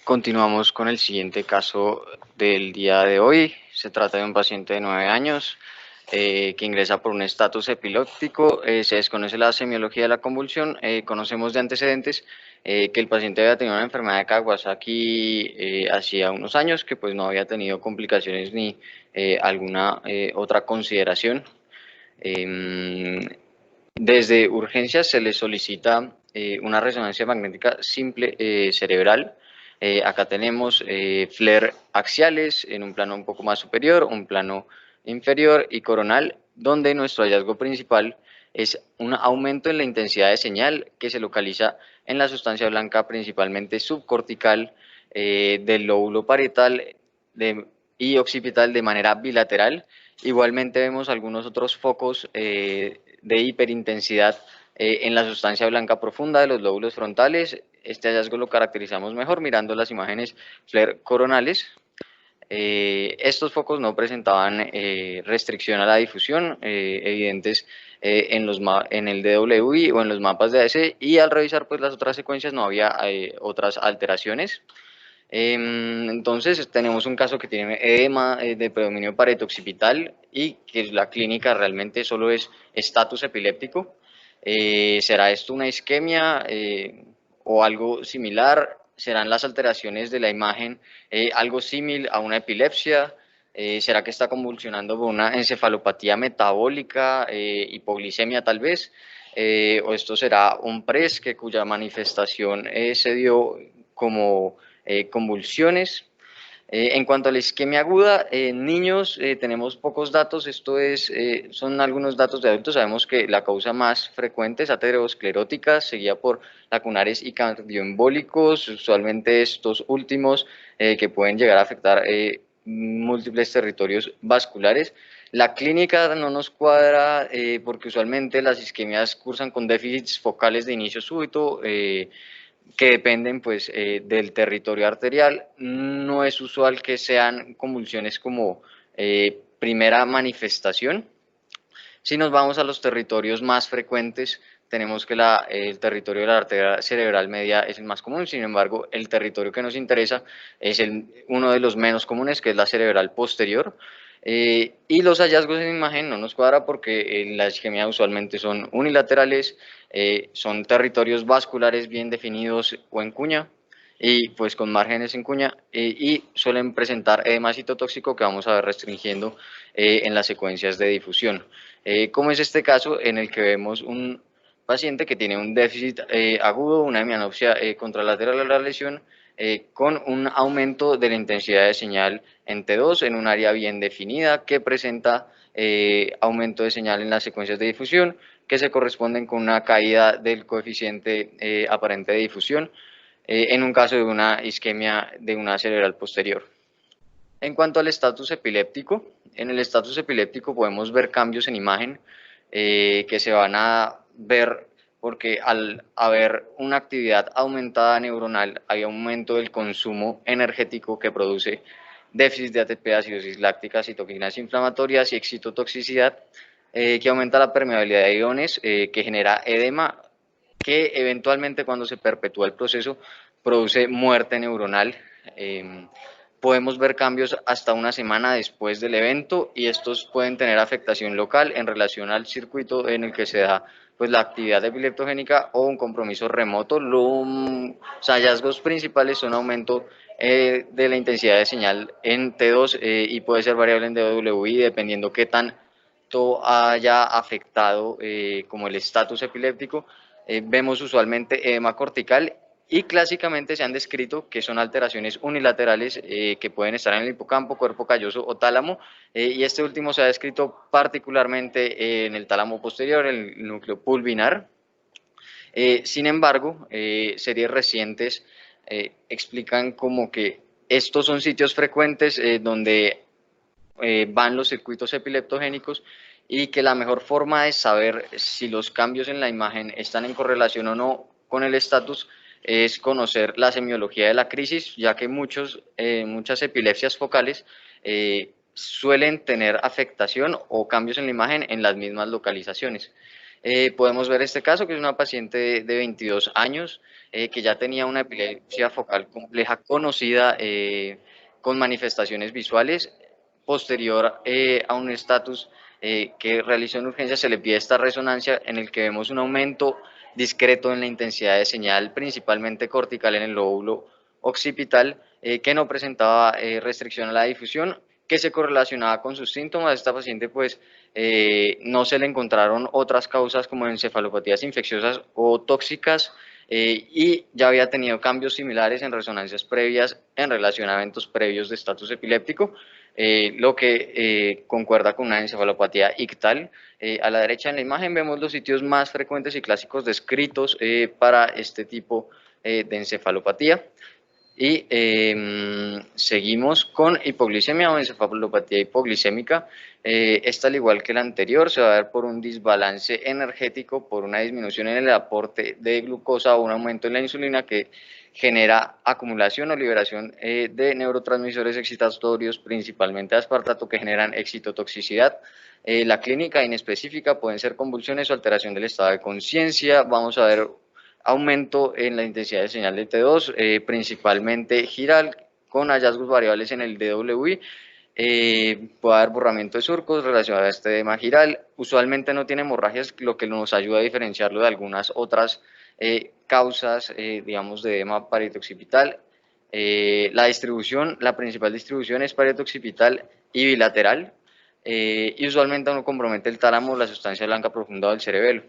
Continuamos con el siguiente caso del día de hoy. Se trata de un paciente de 9 años que ingresa por un estatus epiléptico. Se desconoce la semiología de la convulsión. Conocemos de antecedentes que el paciente había tenido una enfermedad de Kawasaki hacía unos años, que pues no había tenido complicaciones ni alguna otra consideración. Desde urgencias se le solicita una resonancia magnética simple cerebral. Acá tenemos flare axiales en un plano un poco más superior, un plano inferior y coronal, donde nuestro hallazgo principal es un aumento en la intensidad de señal que se localiza en la sustancia blanca principalmente subcortical del lóbulo parietal y occipital de manera bilateral. Igualmente vemos algunos otros focos de hiperintensidad en la sustancia blanca profunda de los lóbulos frontales. Este hallazgo lo caracterizamos mejor mirando las imágenes FLAIR coronales. Estos focos no presentaban restricción a la difusión evidentes en el DWI o en los mapas de AS, y al revisar pues las otras secuencias no había otras alteraciones. Entonces tenemos un caso que tiene edema de predominio pareto-occipital y que la clínica realmente solo es estatus epiléptico. ¿Será esto una isquemia o algo similar? ¿Serán las alteraciones de la imagen algo similar a una epilepsia? ¿Será que está convulsionando por una encefalopatía metabólica, hipoglicemia tal vez? ¿O esto será un PRES cuya manifestación se dio como convulsiones? En cuanto a la isquemia aguda, en niños tenemos pocos datos. Son algunos datos de adultos. Sabemos que la causa más frecuente es aterosclerótica, seguida por lacunares y cardioembólicos, usualmente estos últimos que pueden llegar a afectar múltiples territorios vasculares. La clínica no nos cuadra porque usualmente las isquemias cursan con déficits focales de inicio súbito, que dependen pues del territorio arterial. No es usual que sean convulsiones como primera manifestación. Si nos vamos a los territorios más frecuentes, tenemos que el territorio de la arteria cerebral media es el más común. Sin embargo, el territorio que nos interesa es uno de los menos comunes, que es la cerebral posterior. Y los hallazgos en imagen no nos cuadra porque la isquemia usualmente son unilaterales, son territorios vasculares bien definidos o en cuña, y pues con márgenes en cuña, y suelen presentar edema citotóxico que vamos a ver restringiendo en las secuencias de difusión. Como es este caso en el que vemos un paciente que tiene un déficit agudo, una hemianopsia contralateral a la lesión, con un aumento de la intensidad de señal en T2 en un área bien definida, que presenta aumento de señal en las secuencias de difusión, que se corresponden con una caída del coeficiente aparente de difusión, en un caso de una isquemia de una cerebral posterior. En cuanto al estatus epiléptico, en el estatus epiléptico podemos ver cambios en imagen que se van a ver porque al haber una actividad aumentada neuronal hay aumento del consumo energético que produce déficit de ATP, acidosis láctica, citoquinas inflamatorias y excitotoxicidad, que aumenta la permeabilidad de iones, que genera edema, que eventualmente cuando se perpetúa el proceso produce muerte neuronal. Podemos ver cambios hasta una semana después del evento, y estos pueden tener afectación local en relación al circuito en el que se da pues la actividad epileptogénica o un compromiso remoto. Los hallazgos principales son aumento de la intensidad de señal en T2 y puede ser variable en DWI dependiendo qué tanto haya afectado como el estatus epiléptico. Vemos usualmente edema cortical, y clásicamente se han descrito que son alteraciones unilaterales que pueden estar en el hipocampo, cuerpo calloso o tálamo, y este último se ha descrito particularmente en el tálamo posterior, el núcleo pulvinar. Sin embargo, series recientes explican como que estos son sitios frecuentes donde van los circuitos epileptogénicos, y que la mejor forma de saber si los cambios en la imagen están en correlación o no con el estatus es conocer la semiología de la crisis, ya que muchas epilepsias focales suelen tener afectación o cambios en la imagen en las mismas localizaciones. Podemos ver este caso, que es una paciente de 22 años, que ya tenía una epilepsia focal compleja conocida, con manifestaciones visuales. Posterior a un estatus que realizó en urgencia, se le pide esta resonancia en el que vemos un aumento discreto en la intensidad de señal, principalmente cortical en el lóbulo occipital, que no presentaba restricción a la difusión, que se correlacionaba con sus síntomas. Esta paciente pues no se le encontraron otras causas como encefalopatías infecciosas o tóxicas, y ya había tenido cambios similares en resonancias previas en relación a eventos previos de estatus epiléptico, lo que concuerda con una encefalopatía ictal. A la derecha en la imagen vemos los sitios más frecuentes y clásicos descritos para este tipo de encefalopatía. Y seguimos con hipoglicemia o encefalopatía hipoglicémica. Esta, al igual que la anterior, se va a ver por un desbalance energético, por una disminución en el aporte de glucosa o un aumento en la insulina que genera acumulación o liberación de neurotransmisores excitatorios, principalmente aspartato, que generan excitotoxicidad. La clínica inespecífica pueden ser convulsiones o alteración del estado de conciencia. Vamos a ver aumento en la intensidad de señal de T2, principalmente giral, con hallazgos variables en el DWI. Puede haber borramiento de surcos relacionado a este edema giral. Usualmente no tiene hemorragias, lo que nos ayuda a diferenciarlo de algunas otras causas, digamos, de edema parieto-occipital. La principal distribución es parieto-occipital y bilateral, y usualmente no compromete el tálamo, la sustancia blanca profunda del cerebelo.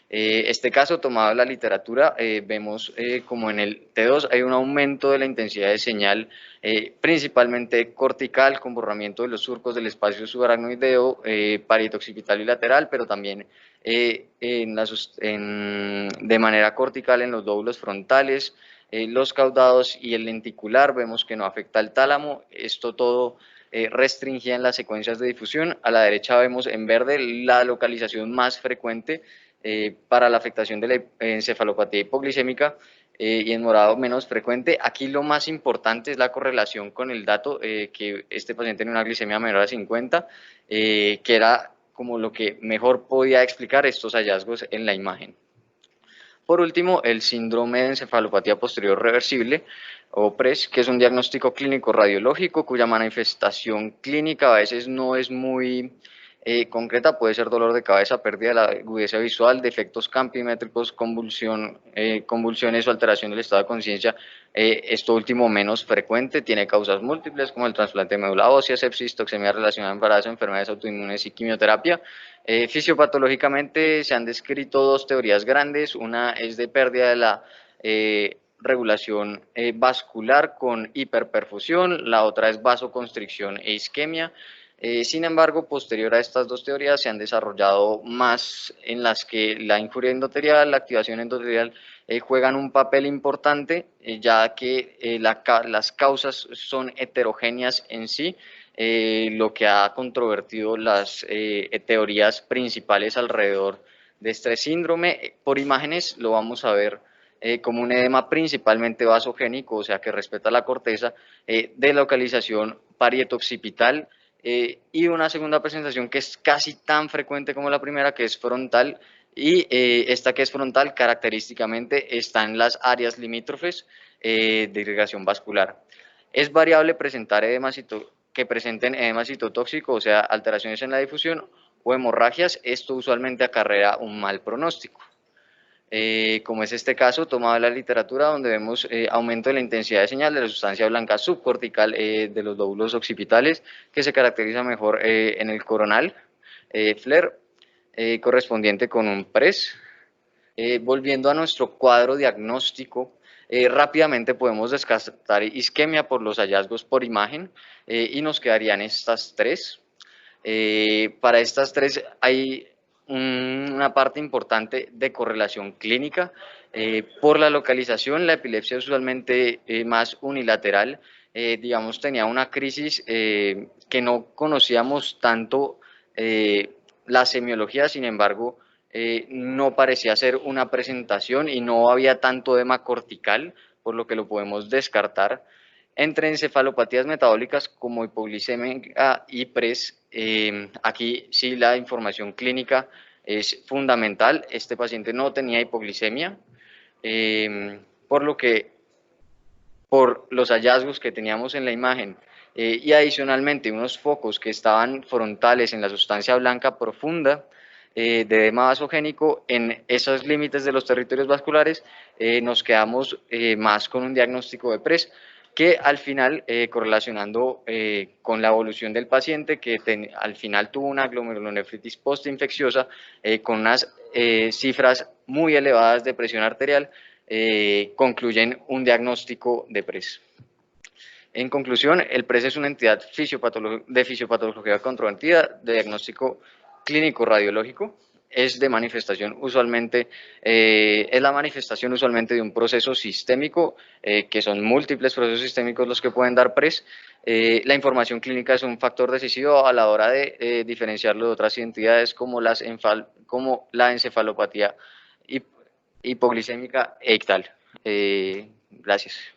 Este caso, tomado de la literatura, vemos como en el T2 hay un aumento de la intensidad de señal, principalmente cortical, con borramiento de los surcos del espacio subaracnoideo, parieto-occipital y lateral, pero también de manera cortical en los lóbulos frontales, los caudados y el lenticular. Vemos que no afecta al tálamo. Esto todo restringía en las secuencias de difusión. A la derecha vemos en verde la localización más frecuente para la afectación de la encefalopatía hipoglicémica, y en morado menos frecuente. Aquí lo más importante es la correlación con el dato que este paciente tenía una glicemia menor a 50, que era como lo que mejor podía explicar estos hallazgos en la imagen. Por último, el síndrome de encefalopatía posterior reversible, o PRES, que es un diagnóstico clínico radiológico cuya manifestación clínica a veces no es muy concreta. Puede ser dolor de cabeza, pérdida de la agudeza visual, defectos campimétricos, convulsiones o alteración del estado de conciencia. Esto último menos frecuente, tiene causas múltiples como el trasplante de médula ósea, sepsis, toxemia relacionada a embarazo, enfermedades autoinmunes y quimioterapia. Fisiopatológicamente se han descrito dos teorías grandes. Una es de pérdida de la regulación vascular con hiperperfusión, la otra es vasoconstricción e isquemia. Sin embargo, posterior a estas dos teorías se han desarrollado más en las que la injuria endotelial, la activación endotelial juegan un papel importante, ya que las causas son heterogéneas en sí, lo que ha controvertido las teorías principales alrededor de este síndrome. Por imágenes lo vamos a ver como un edema principalmente vasogénico, o sea que respeta la corteza, de localización parieto-occipital, y una segunda presentación que es casi tan frecuente como la primera, que es frontal, y esta que es frontal característicamente está en las áreas limítrofes de irrigación vascular. Es variable presentar que presenten edema citotóxico, o sea, alteraciones en la difusión o hemorragias. Esto usualmente acarrea un mal pronóstico. Como es este caso tomado de la literatura, donde vemos aumento de la intensidad de señal de la sustancia blanca subcortical de los lóbulos occipitales, que se caracteriza mejor en el coronal, FLAIR, correspondiente con un PRES. Volviendo a nuestro cuadro diagnóstico, rápidamente podemos descartar isquemia por los hallazgos por imagen, y nos quedarían estas tres. Para estas tres hay una parte importante de correlación clínica. Por la localización, la epilepsia es usualmente más unilateral. Digamos, tenía una crisis que no conocíamos tanto la semiología. Sin embargo, no parecía ser una presentación y no había tanto edema cortical, por lo que lo podemos descartar. Entre encefalopatías metabólicas como hipoglicemia y PRES, aquí sí la información clínica es fundamental. Este paciente no tenía hipoglicemia, por lo que, por los hallazgos que teníamos en la imagen y adicionalmente unos focos que estaban frontales en la sustancia blanca profunda de edema vasogénico en esos límites de los territorios vasculares, nos quedamos más con un diagnóstico de PRES que al final, correlacionando con la evolución del paciente, que al final tuvo una glomerulonefritis postinfecciosa con unas cifras muy elevadas de presión arterial, concluyen un diagnóstico de PRES. En conclusión, el PRES es una entidad de fisiopatología controvertida, de diagnóstico clínico radiológico, es de manifestación usualmente, es la manifestación usualmente de un proceso sistémico, que son múltiples procesos sistémicos los que pueden dar PRES. La información clínica es un factor decisivo a la hora de diferenciarlo de otras identidades como la encefalopatía hipoglicémica e ictal. Gracias.